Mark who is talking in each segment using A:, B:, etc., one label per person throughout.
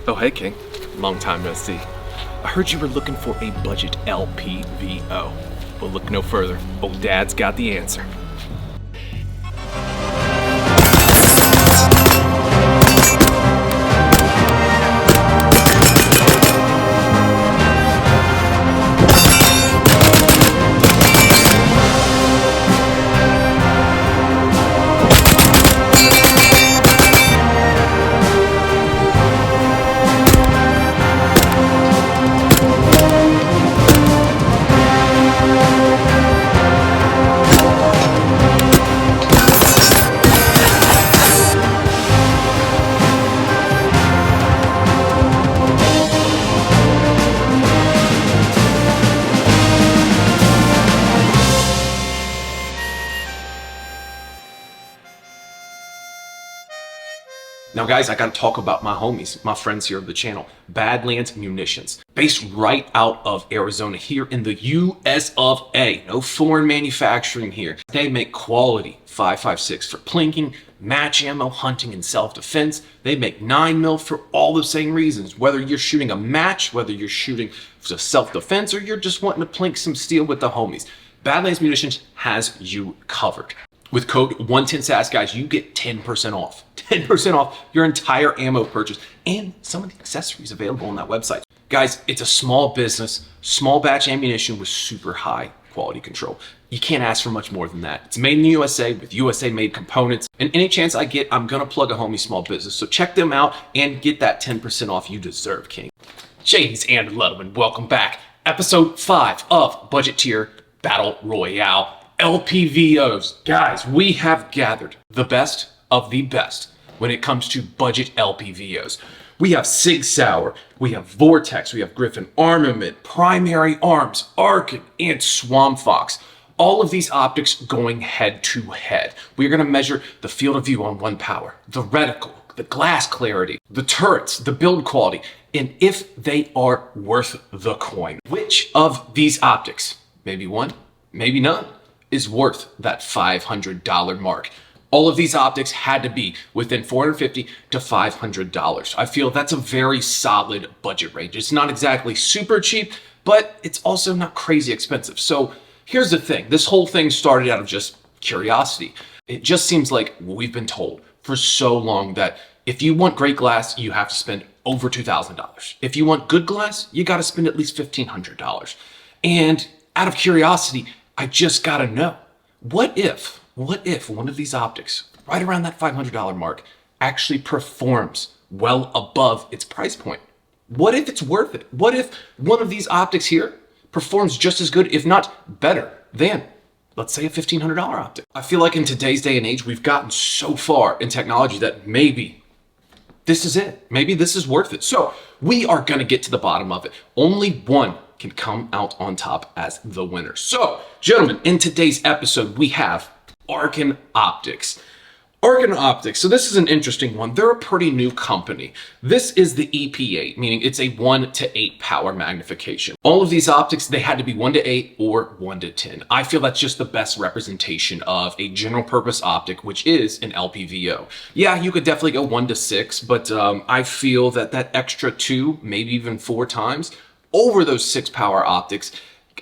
A: Oh, hey, King. Long time no see. I heard you were looking for a budget LPVO. Well, look no further. Old Dad's got the answer.
B: Now guys, I gotta talk about my homies, my friends here of the channel, Badlands Munitions. Based right out of Arizona here in the US of A. No foreign manufacturing here. They make quality 5.56 for plinking, match ammo, hunting, and self-defense. They make 9mm for all the same reasons. Whether you're shooting a match, whether you're shooting for self-defense, or you're just wanting to plink some steel with the homies, Badlands Munitions has you covered. With code 110SAS, guys, you get 10% off. 10% off your entire ammo purchase and some of the accessories available on that website. Guys, it's a small business, small batch ammunition with super high quality control. You can't ask for much more than that. It's made in the USA with USA made components. And any chance I get, I'm gonna plug a homie small business. So check them out and get that 10% off you deserve, King. Ladies and gentlemen, welcome back. Episode 5 of Budget Tier Battle Royale. LPVOs. Guys, we have gathered the best of the best when it comes to budget LPVOs. We have Sig Sauer, we have Vortex, we have Griffin Armament, Primary Arms, Arken, and Swampfox. All of these optics going head to head. We're going to measure the field of view on one power, the reticle, the glass clarity, the turrets, the build quality, and if they are worth the coin. Which of these optics, maybe one, maybe none, is worth that $500 mark? All of these optics had to be within $450 to $500. I feel that's a very solid budget range. It's not exactly super cheap, but it's also not crazy expensive. So here's the thing. This whole thing started out of just curiosity. It just seems like we've been told for so long that if you want great glass, you have to spend over $2,000. If you want good glass, you got to spend at least $1,500. And out of curiosity, I just gotta know, what if one of these optics, right around that $500 mark, actually performs well above its price point? What if it's worth it? What if one of these optics here performs just as good, if not better, than, let's say, a $1,500 optic? I feel like in today's day and age, we've gotten so far in technology that maybe this is it. Maybe this is worth it. So we are gonna get to the bottom of it. Only one can come out on top as the winner. So, gentlemen, in today's episode, we have Arken Optics. Arken Optics, so this is an interesting one. They're a pretty new company. This is the EP8, meaning it's a 1 to 8 power magnification. All of these optics, they had to be 1 to 8 or 1 to 10. I feel that's just the best representation of a general purpose optic, which is an LPVO. Yeah, you could definitely go 1 to 6, but I feel that that extra 2, maybe even 4 times, over those 6 power optics,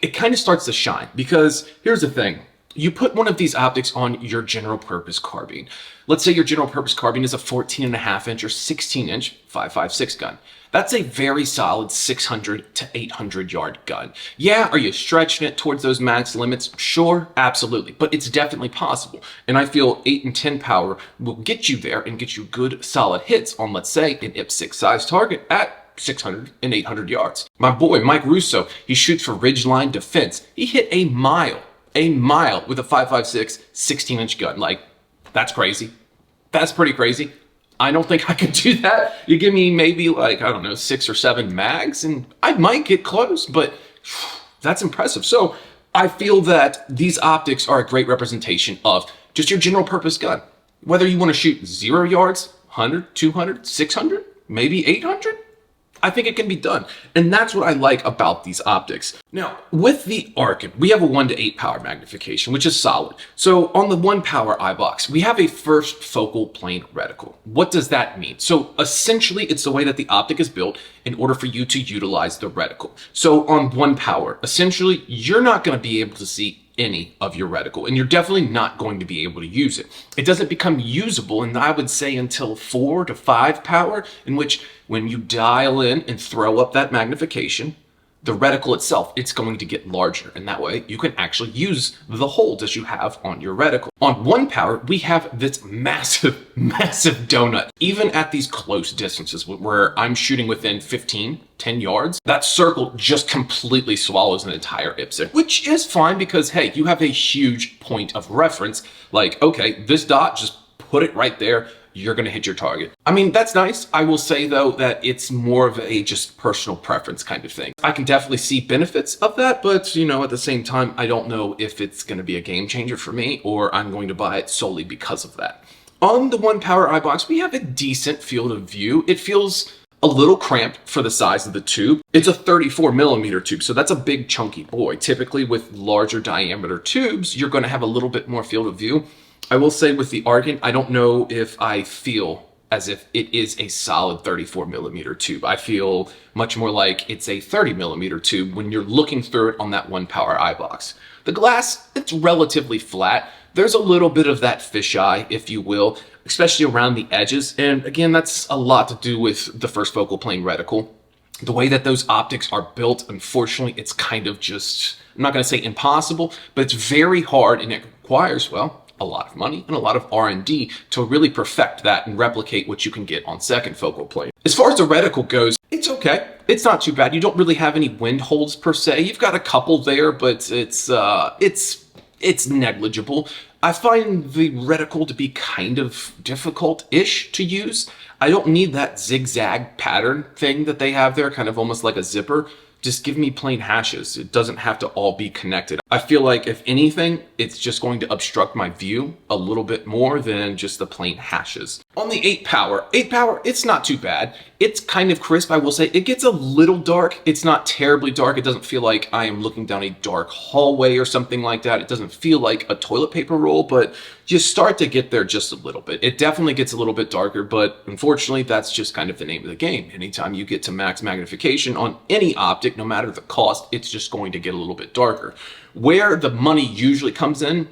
B: it kind of starts to shine. Because here's the thing, you put one of these optics on your general purpose carbine. Let's say your general purpose carbine is a 14.5 inch or 16 inch 5.56 gun. That's a very solid 600 to 800 yard gun. Yeah, are you stretching it towards those max limits? Sure, absolutely, but it's definitely possible. And I feel 8 and 10 power will get you there and get you good solid hits on, let's say, an IP6 size target at 600 and 800 yards. My boy, Mike Russo, he shoots for Ridgeline Defense. He hit a mile with a 5.56 16-inch gun. Like, that's crazy. That's pretty crazy. I don't think I could do that. You give me maybe like, I don't know, 6 or 7 mags and I might get close, but that's impressive. So I feel that these optics are a great representation of just your general purpose gun. Whether you want to shoot 0 yards, 100, 200, 600, maybe 800, I think it can be done. And that's what I like about these optics. Now, with the Arken, we have a 1 to 8 power magnification, which is solid. So on the 1 power eye box, we have a first focal plane reticle. What does that mean? So essentially, it's the way that the optic is built in order for you to utilize the reticle. So on 1 power, essentially, you're not going to be able to see any of your reticle, and you're definitely not going to be able to use it. It doesn't become usable, and I would say until 4 to 5 power, in which when you dial in and throw up that magnification, the reticle itself, it's going to get larger, and that way you can actually use the holes as you have on your reticle. On 1 power, we have this massive, massive donut. Even at these close distances where I'm shooting within 10 yards, that circle just completely swallows an entire IPSC, which is fine because, hey, you have a huge point of reference. Like, okay, this dot, just put it right there. You're going to hit your target. I mean, that's nice. I will say, though, that it's more of a just personal preference kind of thing. I can definitely see benefits of that, but, you know, at the same time, I don't know if it's going to be a game changer for me or I'm going to buy it solely because of that. On the 1 power eye box, we have a decent field of view. It feels a little cramped for the size of the tube. It's a 34 millimeter tube, so that's a big chunky boy. Typically with larger diameter tubes, you're going to have a little bit more field of view. I will say with the Arken, I don't know if I feel as if it is a solid 34 millimeter tube. I feel much more like it's a 30 millimeter tube when you're looking through it on that 1 power eye box. The glass, it's relatively flat. There's a little bit of that fisheye, if you will, especially around the edges. And again, that's a lot to do with the first focal plane reticle. The way that those optics are built, unfortunately, it's kind of just, I'm not going to say impossible, but it's very hard and it requires, well, a lot of money and a lot of R&D to really perfect that and replicate what you can get on second focal plane. As far as the reticle goes, it's okay. It's not too bad. You don't really have any wind holes per se. You've got a couple there, but it's negligible. I find the reticle to be kind of difficult-ish to use. I don't need that zigzag pattern thing that they have there, kind of almost like a zipper. Just give me plain hashes. It doesn't have to all be connected. I feel like if anything, it's just going to obstruct my view a little bit more than just the plain hashes. On the 8 power, it's not too bad. It's kind of crisp, I will say. It gets a little dark. It's not terribly dark. It doesn't feel like I am looking down a dark hallway or something like that. It doesn't feel like a toilet paper roll, but you start to get there just a little bit. It definitely gets a little bit darker, but unfortunately, that's just kind of the name of the game. Anytime you get to max magnification on any optic, no matter the cost, it's just going to get a little bit darker. Where the money usually comes in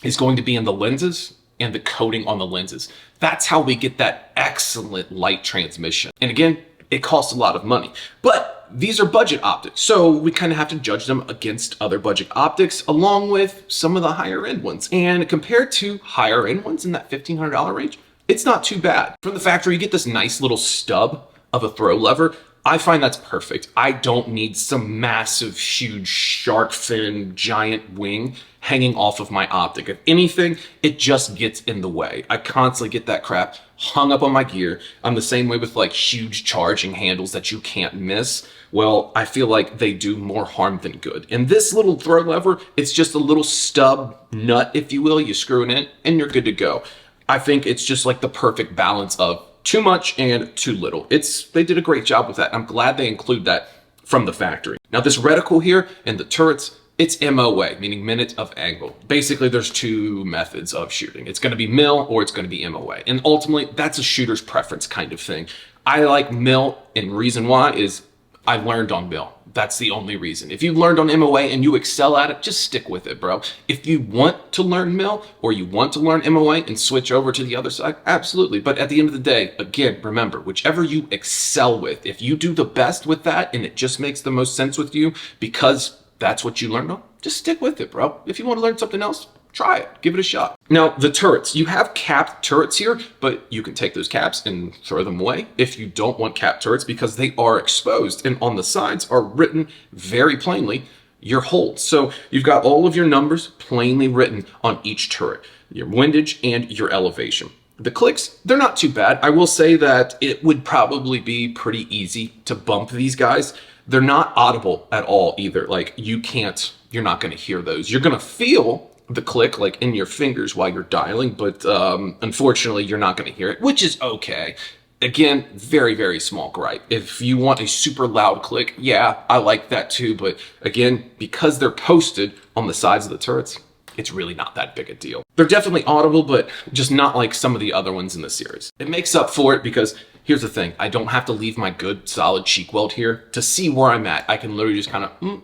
B: is going to be in the lenses and the coating on the lenses. That's how we get that excellent light transmission. And again, it costs a lot of money, but these are budget optics. So we kind of have to judge them against other budget optics along with some of the higher end ones. And compared to higher end ones in that $1,500 range, it's not too bad. From the factory, you get this nice little stub of a throw lever. I find that's perfect. I don't need some massive, huge shark fin, giant wing hanging off of my optic. If anything, it just gets in the way. I constantly get that crap hung up on my gear. I'm the same way with like huge charging handles that you can't miss. Well, I feel like they do more harm than good. And this little throw lever, it's just a little stub nut, if you will. You screw it in and you're good to go. I think it's just like the perfect balance of too much and too little. They did a great job with that. I'm glad they include that from the factory. Now this reticle here and the turrets, it's MOA, meaning minute of angle. Basically, there's 2 methods of shooting. It's gonna be MIL or it's gonna be MOA. And ultimately, that's a shooter's preference kind of thing. I like MIL, and reason why is I learned on MIL. That's the only reason. If you learned on MOA and you excel at it, just stick with it, bro. If you want to learn MIL or you want to learn MOA and switch over to the other side, absolutely. But at the end of the day, again, remember, whichever you excel with, if you do the best with that and it just makes the most sense with you because that's what you learned on, just stick with it, bro. If you want to learn something else, try it, give it a shot. Now, the turrets, you have capped turrets here, but you can take those caps and throw them away if you don't want capped turrets because they are exposed, and on the sides are written very plainly your holds. So you've got all of your numbers plainly written on each turret, your windage and your elevation. The clicks, they're not too bad. I will say that it would probably be pretty easy to bump these guys. They're not audible at all either. Like you're not gonna hear those. You're gonna feel the click like in your fingers while you're dialing, but unfortunately you're not going to hear it, which is okay. Again, very, very small gripe. If you want a super loud click, yeah, I like that too. But again, because they're posted on the sides of the turrets, it's really not that big a deal. They're definitely audible, but just not like some of the other ones in the series. It makes up for it because here's the thing. I don't have to leave my good solid cheek weld here to see where I'm at. I can literally just kind of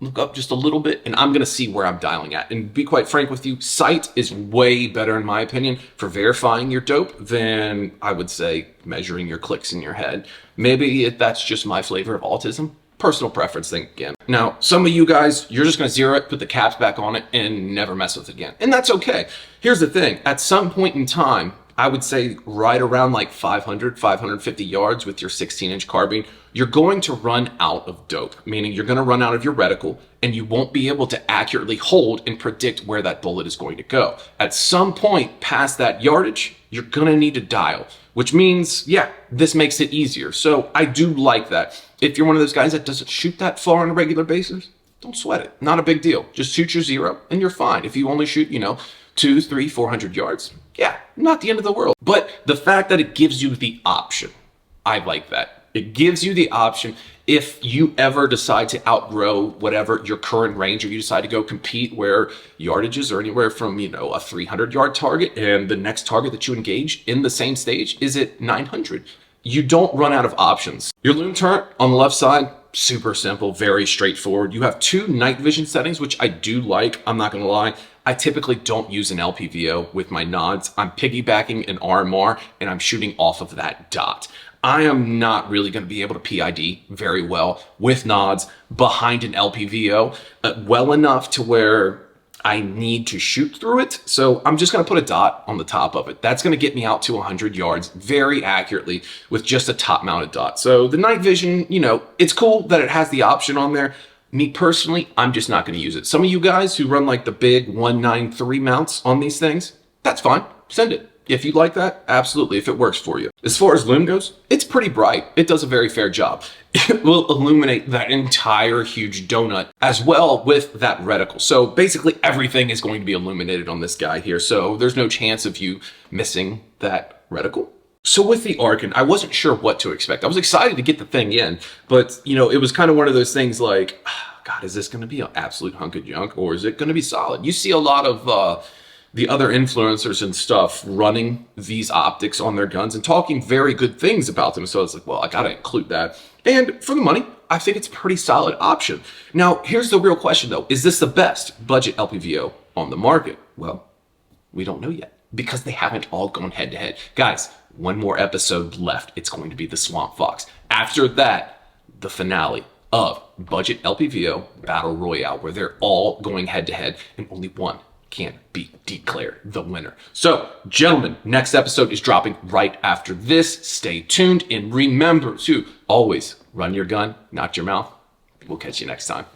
B: look up just a little bit and I'm going to see where I'm dialing at. And be quite frank with you, sight is way better in my opinion for verifying your dope than I would say measuring your clicks in your head. Maybe that's just my flavor of autism. Personal preference thing again. Now, some of you guys, you're just going to zero it, put the caps back on it and never mess with it again. And that's okay. Here's the thing. At some point in time, I would say right around like 500, 550 yards with your 16-inch carbine, you're going to run out of dope, meaning you're going to run out of your reticle and you won't be able to accurately hold and predict where that bullet is going to go. At some point past that yardage, you're going to need to dial, which means, yeah, this makes it easier. So I do like that. If you're one of those guys that doesn't shoot that far on a regular basis, don't sweat it. Not a big deal. Just shoot your zero and you're fine. If you only shoot, 200, 300, 400 yards, yeah, not the end of the world. But the fact that it gives you the option, I like that. It gives you the option if you ever decide to outgrow whatever your current range, or you decide to go compete where yardages are anywhere from, a 300-yard target and the next target that you engage in the same stage is at 900. You don't run out of options. Your loom turret on the left side, super simple, very straightforward. You have 2 night vision settings, which I do like. I'm not going to lie. I typically don't use an LPVO with my nods. I'm piggybacking an RMR and I'm shooting off of that dot. I am not really going to be able to PID very well with nods behind an LPVO well enough to where I need to shoot through it. So I'm just going to put a dot on the top of it. That's going to get me out to 100 yards very accurately with just a top mounted dot. So the night vision, it's cool that it has the option on there. Me personally, I'm just not going to use it. Some of you guys who run like the big 193 mounts on these things, that's fine. Send it. If you like that, absolutely, if it works for you. As far as loom goes, it's pretty bright. It does a very fair job. It will illuminate that entire huge donut as well with that reticle. So basically everything is going to be illuminated on this guy here. So there's no chance of you missing that reticle. So with the Arken, I wasn't sure what to expect. I was excited to get the thing in, but it was kind of one of those things like, God, is this going to be an absolute hunk of junk or is it going to be solid? You see a lot of the other influencers and stuff running these optics on their guns and talking very good things about them. So it's like, well, I got to include that. And for the money, I think it's a pretty solid option. Now, here's the real question though. Is this the best budget LPVO on the market? Well, we don't know yet because they haven't all gone head to head. Guys, one more episode left. It's going to be the Swampfox. After that, the finale of budget LPVO Battle Royale, where they're all going head to head and only one can be declared the winner. So, gentlemen, next episode is dropping right after this. Stay tuned and remember to always run your gun, not your mouth. We'll catch you next time.